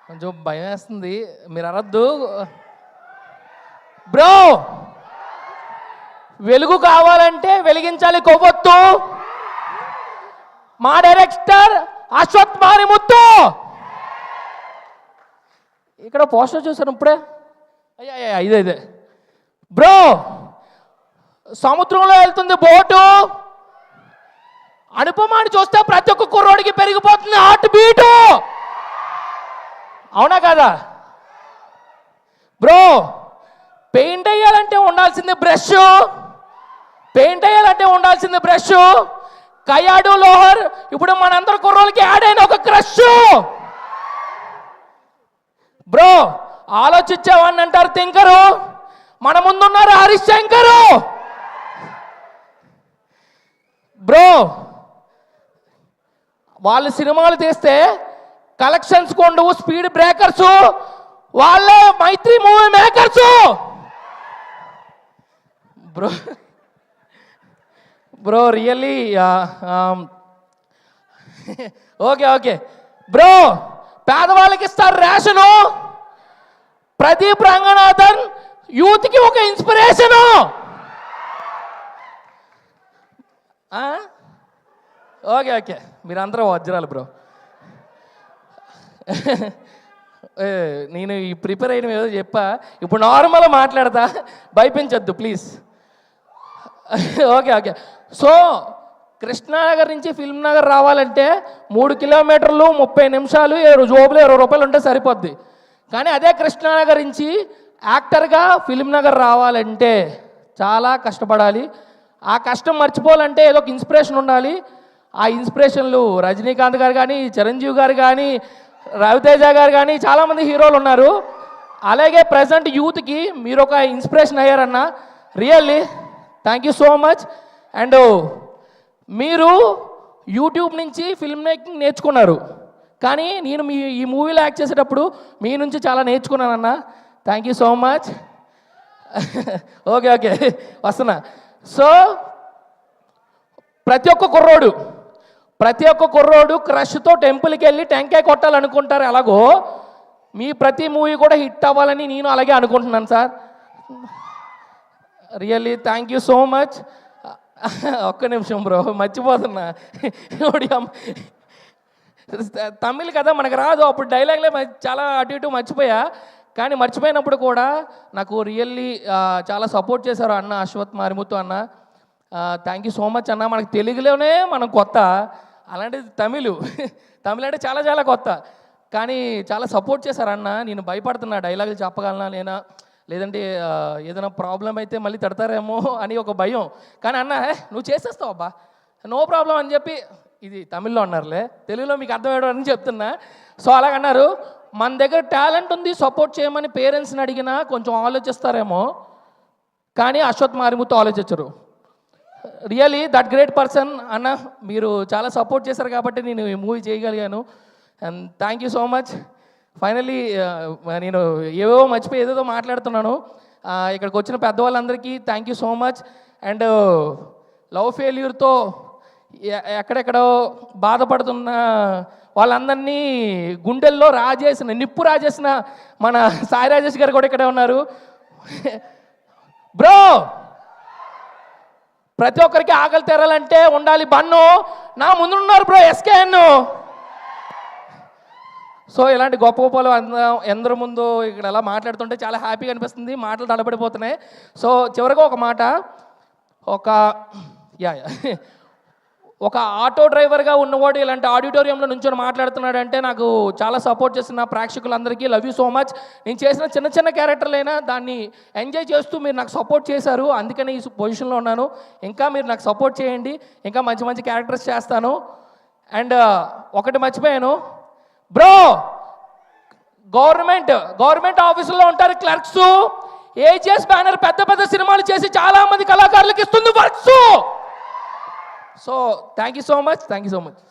కొంచెం భయం వేస్తుంది, మీరు అరద్దు. బ్రో, వెలుగు కావాలంటే వెలిగించాలి కొవ్వొత్తు. మా డైరెక్టర్ అశ్వత్ మారిముత్తు. ఇక్కడ పోస్టర్ చూసాను ఇప్పుడే. అయ్యా ఇదే బ్రో. సముద్రంలో వెళ్తుంది బోటు, అనుపమాని చూస్తే ప్రతి ఒక్క కుర్రోడికి పెరిగిపోతుంది హార్ట్ బీటు. అవునా కదా బ్రో? పెయింట్ వేయాలంటే ఉండాల్సింది బ్రష్, పెయింట్ వేయాలంటే ఉండాల్సింది బ్రష్. కయాడు లోహర్ ఇప్పుడు మనందరి కుర్రోళ్ళకి యాడ్ అయిన ఒక క్రష్. బ్రో, ఆలోచించావని అంటారు థింకరు, మన ముందున్నారు హరీష్ శంకరు. బ్రో, వాళ్ళు సినిమాలు తీస్తే కలెక్షన్స్ కొండు స్పీడ్ బ్రేకర్స్, వాళ్ళే Mythri movie makers. Bro bro really okay bro. పేదవాళ్ళకి ఇస్తారు రేషను, ప్రదీప్ రంగనాథన్ యూత్కి ఒక ఇన్స్పిరేషను. ఓకే మీరందరూ వజ్రాలు బ్రో. నేను ఈ ప్రిపేర్ అయిన ఏదో చెప్పా, ఇప్పుడు నార్మల్గా మాట్లాడతా, భయపించొద్దు ప్లీజ్. ఓకే సో కృష్ణానగర్ నుంచి ఫిల్మ్ నగర్ రావాలంటే 3 కిలోమీటర్లు 30 నిమిషాలు, జోబులు 20 రూపాయలు ఉంటే సరిపోద్ది. కానీ అదే కృష్ణానగర్ నుంచి యాక్టర్గా ఫిల్మ్ నగర్ రావాలంటే చాలా కష్టపడాలి. ఆ కష్టం మర్చిపోవాలంటే ఏదో ఒక ఇన్స్పిరేషన్ ఉండాలి. ఆ ఇన్స్పిరేషన్లు రజనీకాంత్ గారు కానీ, చిరంజీవి గారు కానీ, రవితేజ గారు కానీ, చాలామంది హీరోలు ఉన్నారు. అలాగే ప్రజెంట్ యూత్కి మీరు ఒక ఇన్స్పిరేషన్ అయ్యారన్న. Really thank you so much. And మీరు యూట్యూబ్ నుంచి ఫిల్మ్ మేకింగ్ నేర్చుకున్నారు, కానీ నేను ఈ మూవీలో యాక్ట్ చేసేటప్పుడు మీ నుంచి చాలా నేర్చుకున్నానన్న. Thank you so much. Okay వస్తున్నా. సో ప్రతి ఒక్క కుర్రోడు క్రష్తో టెంపుల్కి వెళ్ళి టెంకాయ కొట్టాలనుకుంటారు. ఎలాగో మీ ప్రతి మూవీ కూడా హిట్ అవ్వాలని నేను అలాగే అనుకుంటున్నాను sir. Really thank you so much. ఒక్క నిమిషం బ్రో, మర్చిపోతున్నా. తమిళ్ కదా మనకు రాదు, అప్పుడు డైలాగ్లే చాలా అటు ఇటు మర్చిపోయా. కానీ మర్చిపోయినప్పుడు కూడా నాకు రియల్లీ చాలా సపోర్ట్ చేశారు అన్న అశ్వత్ మారిముత్తు అన్న. థ్యాంక్ యూ సో మచ్ అన్న. మనకు తెలుగులోనే మనం కొత్త, అలాంటిది తమిళ్ అంటే చాలా కొత్త, కానీ చాలా సపోర్ట్ చేశారు అన్న. నేను భయపడుతున్నా డైలాగులు చెప్పగలనా లేనా, లేదంటే ఏదైనా ప్రాబ్లం అయితే మళ్ళీ తిడతారేమో అని ఒక భయం. కానీ అన్న నువ్వు చేసేస్తావు అబ్బా, నో ప్రాబ్లం అని చెప్పి, ఇది తమిళ్లో అన్నారులే, తెలుగులో మీకు అర్థమయ్యడం అని చెప్తున్నా. సో అలాగన్నారు. మన దగ్గర టాలెంట్ ఉంది, సపోర్ట్ చేయమని పేరెంట్స్ని అడిగినా కొంచెం ఆలోచిస్తారేమో, కానీ అశ్వత్ మారిముత్తు ఆలోచించరు. రియలీ దట్ గ్రేట్ పర్సన్ అన్న. మీరు చాలా సపోర్ట్ చేశారు కాబట్టి నేను ఈ మూవీ చేయగలిగాను. And thank you so much. Finally నేను ఏవేవో మర్చిపోయి ఏదేదో మాట్లాడుతున్నాను. ఇక్కడికి వచ్చిన పెద్దవాళ్ళందరికీ thank you so much. And love ఫెయిల్యూర్తో ఎక్కడెక్కడో బాధపడుతున్న వాళ్ళందరినీ గుండెల్లో నిప్పు రాజేసిన మన సాయి రాజేష్ గారు కూడా ఇక్కడే ఉన్నారు. బ్రో, ప్రతి ఒక్కరికి ఆకలి తెరాలంటే ఉండాలి బన్ను. నా ముందున్నారు బ్రో ఎస్కేఎన్. సో ఇలాంటి గొప్పలు ఎందరి ముందు ఇక్కడ ఎలా మాట్లాడుతుంటే చాలా హ్యాపీగా అనిపిస్తుంది, మాటలు తడబడిపోతున్నాయి. సో చివరిగా ఒక మాట, ఒక ఆటో డ్రైవర్గా ఉన్నవాడు ఇలాంటి ఆడిటోరియంలో నుంచొని మాట్లాడుతున్నాడంటే నాకు చాలా సపోర్ట్ చేస్తున్న ప్రేక్షకులందరికీ లవ్ యూ సో మచ్. నేను చేసిన చిన్న క్యారెక్టర్లైనా దాన్ని ఎంజాయ్ చేస్తూ మీరు నాకు సపోర్ట్ చేశారు, అందుకని ఈ పొజిషన్లో ఉన్నాను. ఇంకా మీరు నాకు సపోర్ట్ చేయండి, ఇంకా మంచి క్యారెక్టర్స్ చేస్తాను. అండ్ ఒకటి మర్చిపోయాను బ్రో, గవర్నమెంట్ ఆఫీసుల్లో ఉంటారు క్లర్క్స్. ఏజిఎస్ బ్యానర్ పెద్ద సినిమాలు చేసి చాలా మంది కళాకారులకు ఇస్తుంది works. So thank you so much.